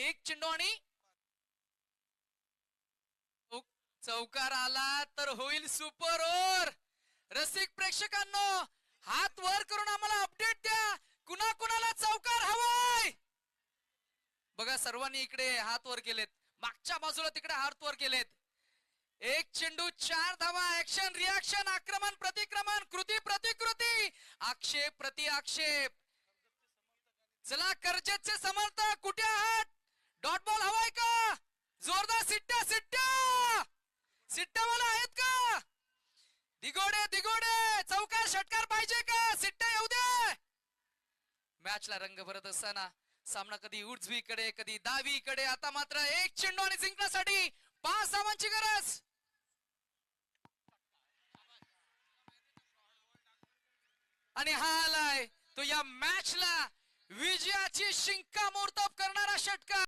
एक चेंडू आणि चौकार आला तर होईल सुपर ओव्हर. रसिक प्रेक्षकांनो, हात वर करून आम्हाला अपडेट द्या, कुणा कुणाला चौकार हवाय. बघा सर्वांनी इकडे हात वर केलेत, मागच्या बाजूला तिकडे हात वर केलेत. एक चेंडू 4 धावा. ऍक्शन रिॲक्शन, आक्रमण प्रतिक्रमण, कृती प्रतिकृती, आक्षेप प्रति आक्षेप. चला कर्जतचे समर्थक कुठे आहात? डॉट बॉल हवाय का? जोरदार सिट्ट्या सिट्ट्या सिट्ट्यावाला आहेत का? दिगोडे दिगोडे, चौकार षटकार पाहिजे का? सिट्ट्या येऊ दे. मॅचला रंग भरत असताना सामना कधी उजवीकडे कधी डावीकडे. आता मात्र एक चेंडू आणि जिंकण्यासाठी 5 धावांची गरज. आणि हा आलाय तो या मॅचला विजयाची शिंकामोर्तब करणारा षटकार.